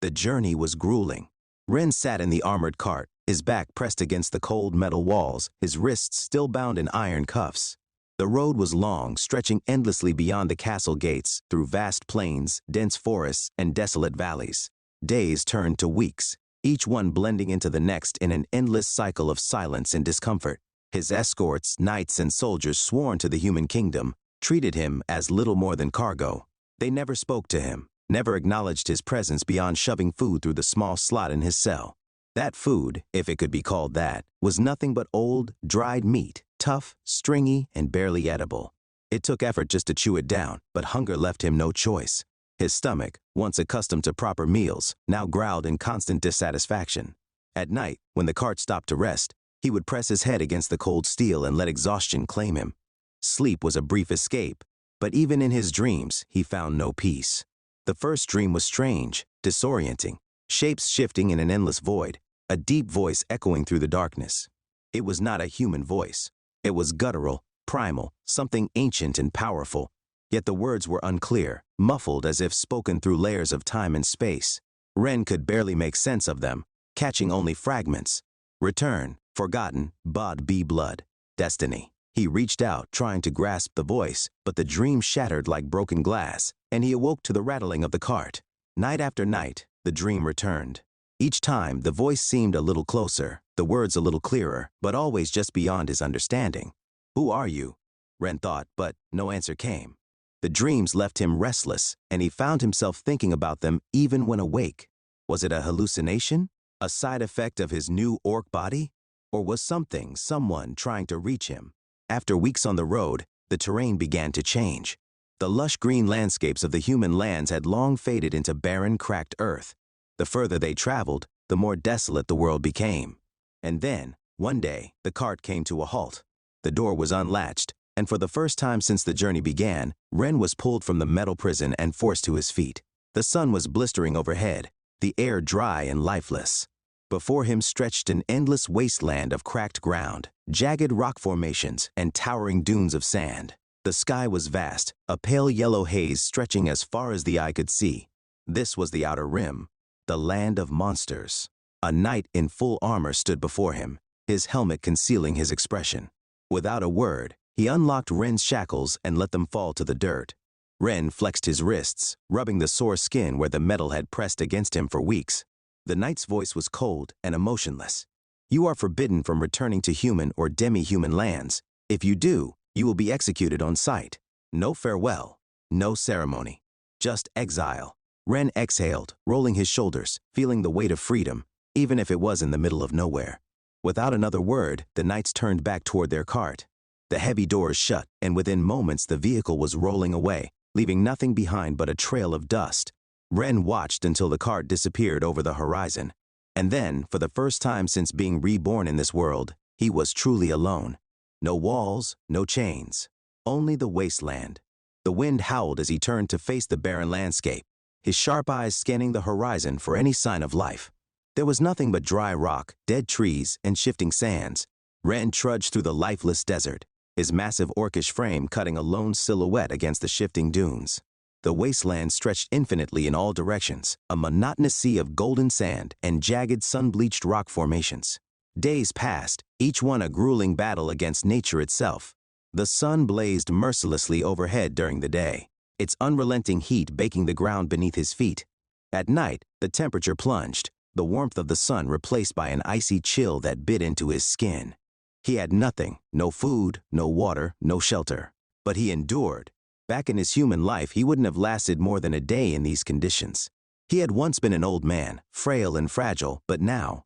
The journey was grueling. Ren sat in the armored cart, his back pressed against the cold metal walls, his wrists still bound in iron cuffs. The road was long, stretching endlessly beyond the castle gates, through vast plains, dense forests, and desolate valleys. Days turned to weeks, each one blending into the next in an endless cycle of silence and discomfort. His escorts, knights, and soldiers sworn to the human kingdom treated him as little more than cargo. They never spoke to him, never acknowledged his presence beyond shoving food through the small slot in his cell. That food, if it could be called that, was nothing but old, dried meat, tough, stringy, and barely edible. It took effort just to chew it down, but hunger left him no choice. His stomach, once accustomed to proper meals, now growled in constant dissatisfaction. At night, when the cart stopped to rest, he would press his head against the cold steel and let exhaustion claim him. Sleep was a brief escape, but even in his dreams, he found no peace. The first dream was strange, disorienting, shapes shifting in an endless void, a deep voice echoing through the darkness. It was not a human voice. It was guttural, primal, something ancient and powerful. Yet the words were unclear, muffled as if spoken through layers of time and space. Ren could barely make sense of them, catching only fragments. Return, forgotten, bod be blood, destiny. He reached out, trying to grasp the voice, but the dream shattered like broken glass, and he awoke to the rattling of the cart. Night after night, the dream returned. Each time, the voice seemed a little closer, the words a little clearer, but always just beyond his understanding. "Who are you?" Ren thought, but no answer came. The dreams left him restless, and he found himself thinking about them even when awake. Was it a hallucination? A side effect of his new orc body? Or was someone trying to reach him? After weeks on the road, the terrain began to change. The lush green landscapes of the human lands had long faded into barren, cracked earth. The further they traveled, the more desolate the world became. And then, one day, the cart came to a halt. The door was unlatched, and for the first time since the journey began, Ren was pulled from the metal prison and forced to his feet. The sun was blistering overhead, the air dry and lifeless. Before him stretched an endless wasteland of cracked ground, jagged rock formations, and towering dunes of sand. The sky was vast, a pale yellow haze stretching as far as the eye could see. This was the outer rim, the land of monsters. A knight in full armor stood before him, his helmet concealing his expression. Without a word, he unlocked Ren's shackles and let them fall to the dirt. Ren flexed his wrists, rubbing the sore skin where the metal had pressed against him for weeks. The knight's voice was cold and emotionless. "You are forbidden from returning to human or demi-human lands. If you do, you will be executed on sight. No farewell, no ceremony, just exile." Ren exhaled, rolling his shoulders, feeling the weight of freedom, even if it was in the middle of nowhere. Without another word, the knights turned back toward their cart. The heavy doors shut, and within moments the vehicle was rolling away, leaving nothing behind but a trail of dust. Ren watched until the cart disappeared over the horizon. And then, for the first time since being reborn in this world, he was truly alone. No walls, no chains, only the wasteland. The wind howled as he turned to face the barren landscape, his sharp eyes scanning the horizon for any sign of life. There was nothing but dry rock, dead trees, and shifting sands. Ren trudged through the lifeless desert, his massive orcish frame cutting a lone silhouette against the shifting dunes. The wasteland stretched infinitely in all directions, a monotonous sea of golden sand and jagged sun-bleached rock formations. Days passed, each one a grueling battle against nature itself. The sun blazed mercilessly overhead during the day, its unrelenting heat baking the ground beneath his feet. At night, the temperature plunged, the warmth of the sun replaced by an icy chill that bit into his skin. He had nothing, no food, no water, no shelter. But he endured. Back in his human life, he wouldn't have lasted more than a day in these conditions. He had once been an old man, frail and fragile, but now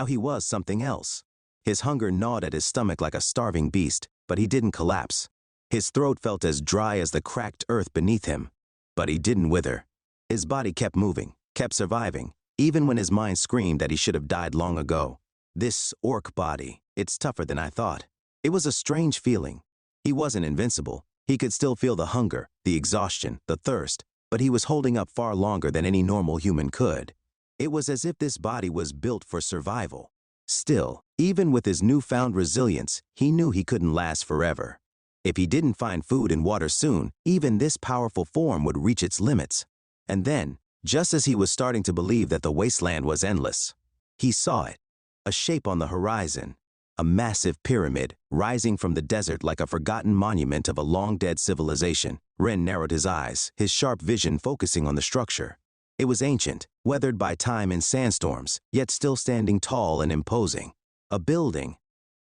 he was something else. His hunger gnawed at his stomach like a starving beast, but he didn't collapse. His throat felt as dry as the cracked earth beneath him, but he didn't wither. His body kept moving, kept surviving, even when his mind screamed that he should have died long ago. This orc body, it's tougher than I thought. It was a strange feeling. He wasn't invincible. He could still feel the hunger, the exhaustion, the thirst, but he was holding up far longer than any normal human could. It was as if this body was built for survival. Still, even with his newfound resilience, he knew he couldn't last forever. If he didn't find food and water soon, even this powerful form would reach its limits. And then, Just as he was starting to believe that the wasteland was endless, he saw it, a shape on the horizon, a massive pyramid rising from the desert like a forgotten monument of a long-dead civilization. Ren narrowed his eyes, his sharp vision focusing on the structure. It was ancient, weathered by time and sandstorms, yet still standing tall and imposing. A building.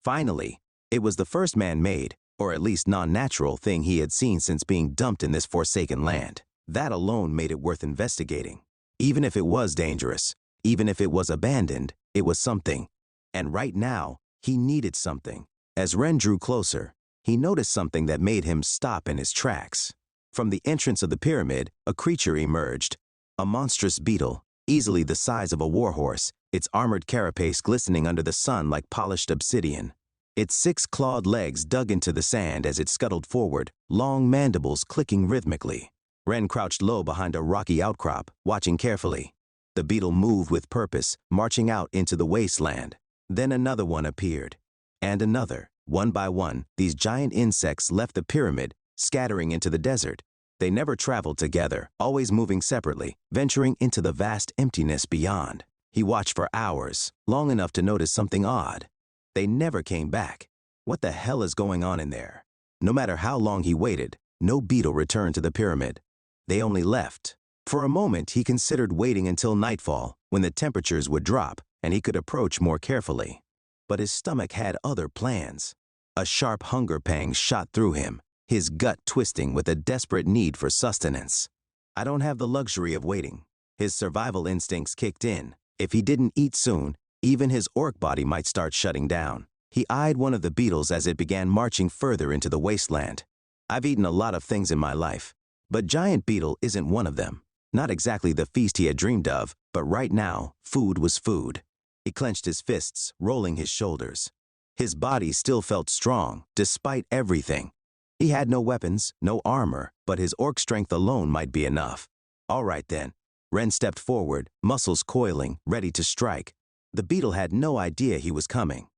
Finally, it was the first man-made, or at least non-natural thing he had seen since being dumped in this forsaken land. That alone made it worth investigating. Even if it was dangerous, even if it was abandoned, it was something. And right now, he needed something. As Ren drew closer, he noticed something that made him stop in his tracks. From the entrance of the pyramid, a creature emerged. A monstrous beetle, easily the size of a warhorse, its armored carapace glistening under the sun like polished obsidian. Its 6 clawed legs dug into the sand as it scuttled forward, long mandibles clicking rhythmically. Ren crouched low behind a rocky outcrop, watching carefully. The beetle moved with purpose, marching out into the wasteland. Then another one appeared. And another. One by one, these giant insects left the pyramid, scattering into the desert. They never traveled together, always moving separately, venturing into the vast emptiness beyond. He watched for hours, long enough to notice something odd. They never came back. What the hell is going on in there? No matter how long he waited, no beetle returned to the pyramid. They only left. For a moment, he considered waiting until nightfall, when the temperatures would drop and he could approach more carefully. But his stomach had other plans. A sharp hunger pang shot through him, his gut twisting with a desperate need for sustenance. I don't have the luxury of waiting. His survival instincts kicked in. If he didn't eat soon, even his orc body might start shutting down. He eyed one of the beetles as it began marching further into the wasteland. I've eaten a lot of things in my life, but giant beetle isn't one of them. Not exactly the feast he had dreamed of, but right now, food was food. He clenched his fists, rolling his shoulders. His body still felt strong, despite everything. He had no weapons, no armor, but his orc strength alone might be enough. All right then. Ren stepped forward, muscles coiling, ready to strike. The beetle had no idea he was coming,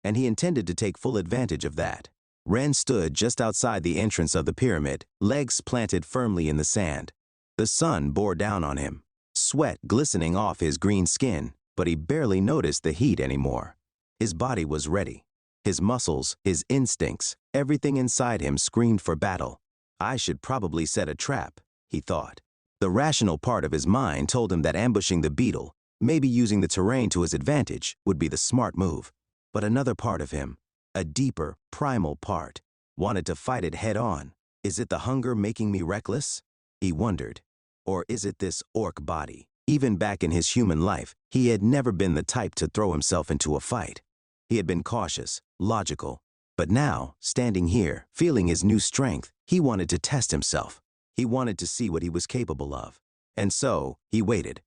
and he intended to take full advantage of that. Ren stood just outside the entrance of the pyramid, legs planted firmly in the sand. The sun bore down on him, sweat glistening off his green skin, but he barely noticed the heat anymore. His body was ready. His muscles, his instincts, everything inside him screamed for battle. I should probably set a trap, he thought. The rational part of his mind told him that ambushing the beetle, maybe using the terrain to his advantage, would be the smart move. But another part of him, a deeper, primal part, wanted to fight it head on. Is it the hunger making me reckless? He wondered. Or is it this orc body? Even back in his human life, he had never been the type to throw himself into a fight. He had been cautious, logical. But now, standing here, feeling his new strength, he wanted to test himself. He wanted to see what he was capable of. And so, he waited.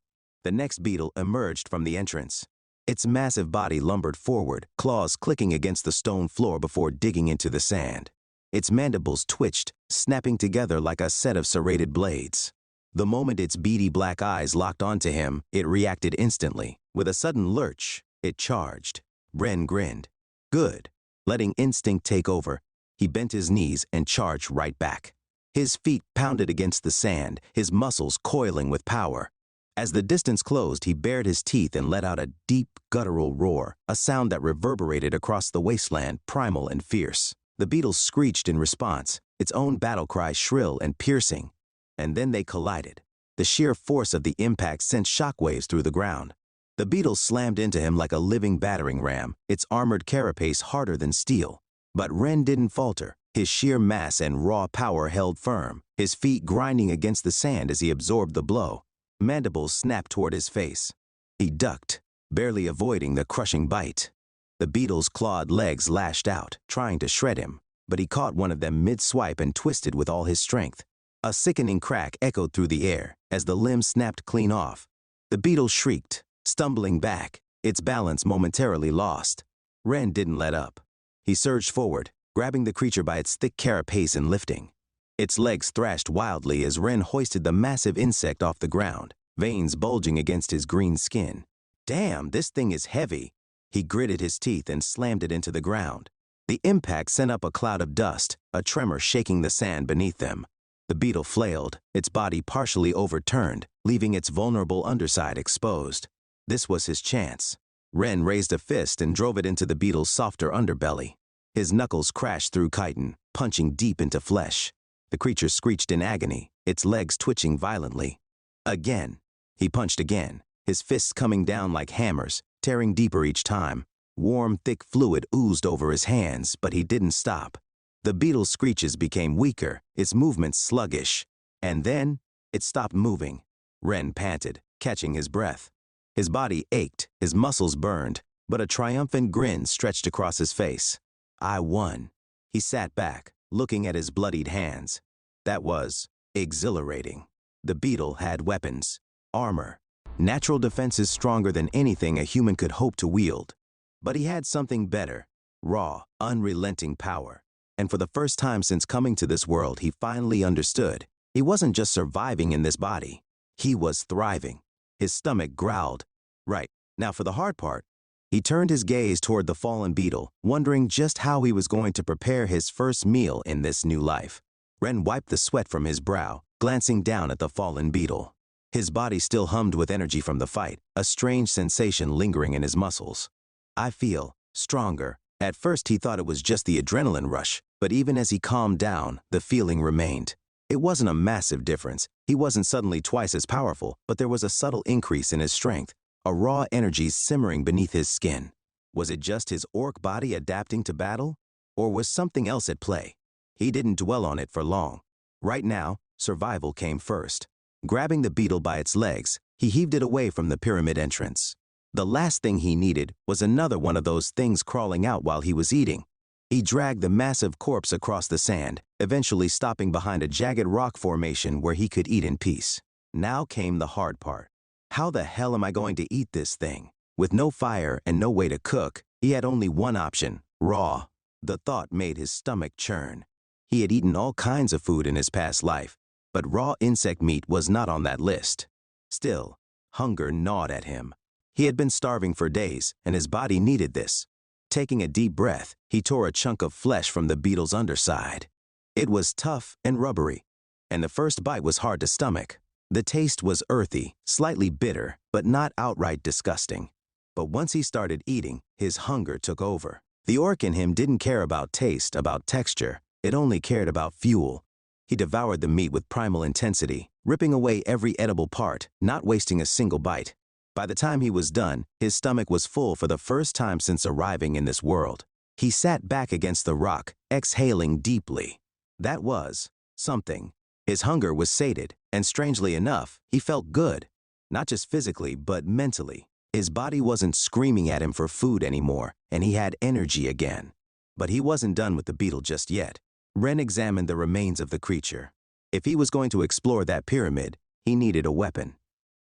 The next beetle emerged from the entrance. Its massive body lumbered forward, claws clicking against the stone floor before digging into the sand. Its mandibles twitched, snapping together like a set of serrated blades. The moment its beady black eyes locked onto him, it reacted instantly. With a sudden lurch, it charged. Ren grinned. Good. Letting instinct take over, he bent his knees and charged right back. His feet pounded against the sand, his muscles coiling with power. As the distance closed, he bared his teeth and let out a deep, guttural roar, a sound that reverberated across the wasteland, primal and fierce. The beetle screeched in response, its own battle cry shrill and piercing. And then they collided. The sheer force of the impact sent shockwaves through the ground. The beetle slammed into him like a living battering ram, its armored carapace harder than steel. But Ren didn't falter. His sheer mass and raw power held firm, his feet grinding against the sand as he absorbed the blow. Mandibles snapped toward his face. He ducked, barely avoiding the crushing bite. The beetle's clawed legs lashed out, trying to shred him, but he caught one of them mid-swipe and twisted with all his strength. A sickening crack echoed through the air as the limb snapped clean off. The beetle shrieked, stumbling back, its balance momentarily lost. Ren didn't let up. He surged forward, grabbing the creature by its thick carapace and lifting. Its legs thrashed wildly as Ren hoisted the massive insect off the ground, veins bulging against his green skin. Damn, this thing is heavy. He gritted his teeth and slammed it into the ground. The impact sent up a cloud of dust, a tremor shaking the sand beneath them. The beetle flailed, its body partially overturned, leaving its vulnerable underside exposed. This was his chance. Ren raised a fist and drove it into the beetle's softer underbelly. His knuckles crashed through chitin, punching deep into flesh. The creature screeched in agony, its legs twitching violently. Again. He punched again, his fists coming down like hammers, tearing deeper each time. Warm, thick fluid oozed over his hands, but he didn't stop. The beetle's screeches became weaker, its movements sluggish. And then, it stopped moving. Ren panted, catching his breath. His body ached, his muscles burned, but a triumphant grin stretched across his face. I won. He sat back, looking at his bloodied hands. That was exhilarating. The beetle had weapons, armor, natural defenses stronger than anything a human could hope to wield. But he had something better, raw, unrelenting power. And for the first time since coming to this world, he finally understood. He wasn't just surviving in this body. He was thriving. His stomach growled. Right, now for the hard part. He turned his gaze toward the fallen beetle, wondering just how he was going to prepare his first meal in this new life. Ren wiped the sweat from his brow, glancing down at the fallen beetle. His body still hummed with energy from the fight, a strange sensation lingering in his muscles. I feel stronger. At first he thought it was just the adrenaline rush, but even as he calmed down, the feeling remained. It wasn't a massive difference. He wasn't suddenly twice as powerful, but there was a subtle increase in his strength, a raw energy simmering beneath his skin. Was it just his orc body adapting to battle? Or was something else at play? He didn't dwell on it for long. Right now, survival came first. Grabbing the beetle by its legs, he heaved it away from the pyramid entrance. The last thing he needed was another one of those things crawling out while he was eating. He dragged the massive corpse across the sand, eventually stopping behind a jagged rock formation where he could eat in peace. Now came the hard part. How the hell am I going to eat this thing? With no fire and no way to cook, he had only one option, raw. The thought made his stomach churn. He had eaten all kinds of food in his past life, but raw insect meat was not on that list. Still, hunger gnawed at him. He had been starving for days, and his body needed this. Taking a deep breath, he tore a chunk of flesh from the beetle's underside. It was tough and rubbery, and the first bite was hard to stomach. The taste was earthy, slightly bitter, but not outright disgusting. But once he started eating, his hunger took over. The orc in him didn't care about taste, about texture. It only cared about fuel. He devoured the meat with primal intensity, ripping away every edible part, not wasting a single bite. By the time he was done, his stomach was full for the first time since arriving in this world. He sat back against the rock, exhaling deeply. That was something. His hunger was sated, and strangely enough, he felt good. Not just physically, but mentally. His body wasn't screaming at him for food anymore, and he had energy again. But he wasn't done with the beetle just yet. Ren examined the remains of the creature. If he was going to explore that pyramid, he needed a weapon.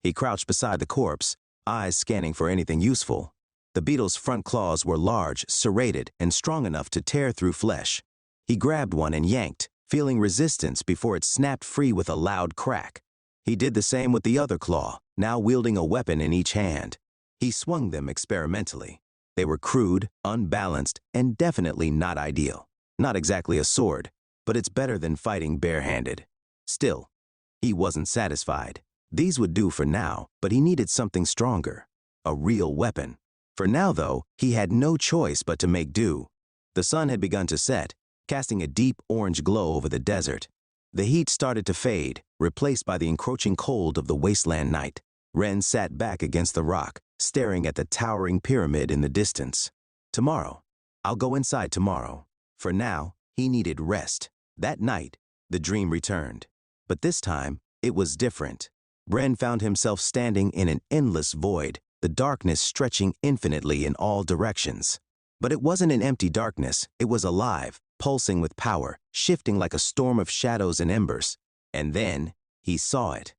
He crouched beside the corpse, eyes scanning for anything useful. The beetle's front claws were large, serrated, and strong enough to tear through flesh. He grabbed one and yanked, feeling resistance before it snapped free with a loud crack. He did the same with the other claw, now wielding a weapon in each hand. He swung them experimentally. They were crude, unbalanced, and definitely not ideal. Not exactly a sword, but it's better than fighting barehanded. Still, he wasn't satisfied. These would do for now, but he needed something stronger. A real weapon. For now, though, he had no choice but to make do. The sun had begun to set, casting a deep orange glow over the desert. The heat started to fade, replaced by the encroaching cold of the wasteland night. Ren sat back against the rock, staring at the towering pyramid in the distance. Tomorrow. I'll go inside tomorrow. For now, he needed rest. That night, the dream returned. But this time, it was different. Ren found himself standing in an endless void, the darkness stretching infinitely in all directions. But it wasn't an empty darkness, it was alive, pulsing with power, shifting like a storm of shadows and embers. And then, he saw it.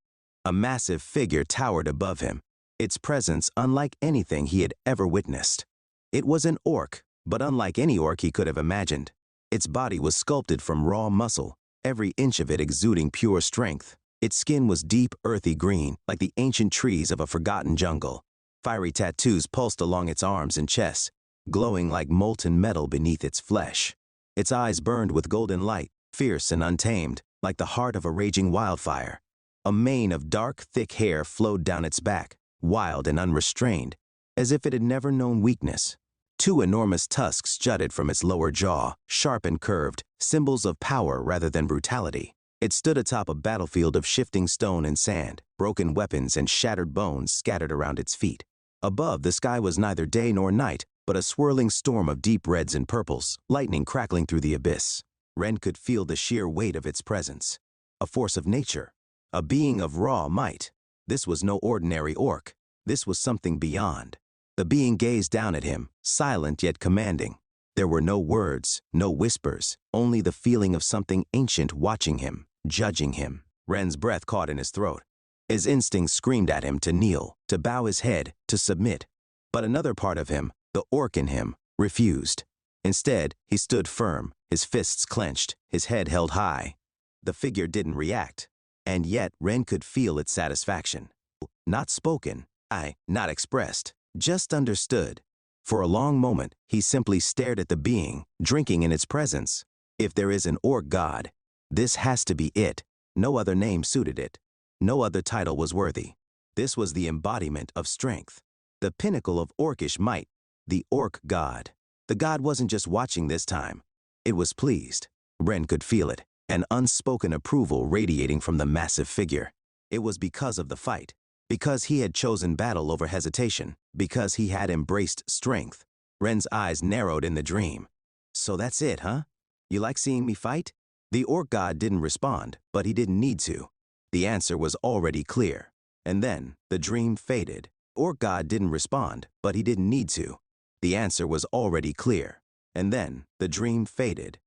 A massive figure towered above him, its presence unlike anything he had ever witnessed. It was an orc, but unlike any orc he could have imagined. Its body was sculpted from raw muscle, every inch of it exuding pure strength. Its skin was deep, earthy green, like the ancient trees of a forgotten jungle. Fiery tattoos pulsed along its arms and chest, glowing like molten metal beneath its flesh. Its eyes burned with golden light, fierce and untamed, like the heart of a raging wildfire. A mane of dark, thick hair flowed down its back, wild and unrestrained, as if it had never known weakness. Two enormous tusks jutted from its lower jaw, sharp and curved, symbols of power rather than brutality. It stood atop a battlefield of shifting stone and sand, broken weapons and shattered bones scattered around its feet. Above, the sky was neither day nor night, but a swirling storm of deep reds and purples, lightning crackling through the abyss. Ren could feel the sheer weight of its presence. A force of nature. A being of raw might. This was no ordinary orc. This was something beyond. The being gazed down at him, silent yet commanding. There were no words, no whispers, only the feeling of something ancient watching him, judging him. Ren's breath caught in his throat. His instincts screamed at him to kneel, to bow his head, to submit. But another part of him, the orc in him, refused. Instead, he stood firm, his fists clenched, his head held high. The figure didn't react. And yet, Ren could feel its satisfaction. Not spoken, not expressed, just understood. For a long moment, he simply stared at the being, drinking in its presence. If there is an orc god, this has to be it. No other name suited it. No other title was worthy. This was the embodiment of strength. The pinnacle of orcish might. The orc god. The god wasn't just watching this time. It was pleased. Ren could feel it. An unspoken approval radiating from the massive figure. It was because of the fight. Because he had chosen battle over hesitation. Because he had embraced strength. Ren's eyes narrowed in the dream. So that's it, huh? You like seeing me fight? The orc god didn't respond, but he didn't need to. The answer was already clear. And then, the dream faded. Orc god didn't respond, but he didn't need to. The answer was already clear. And then, the dream faded.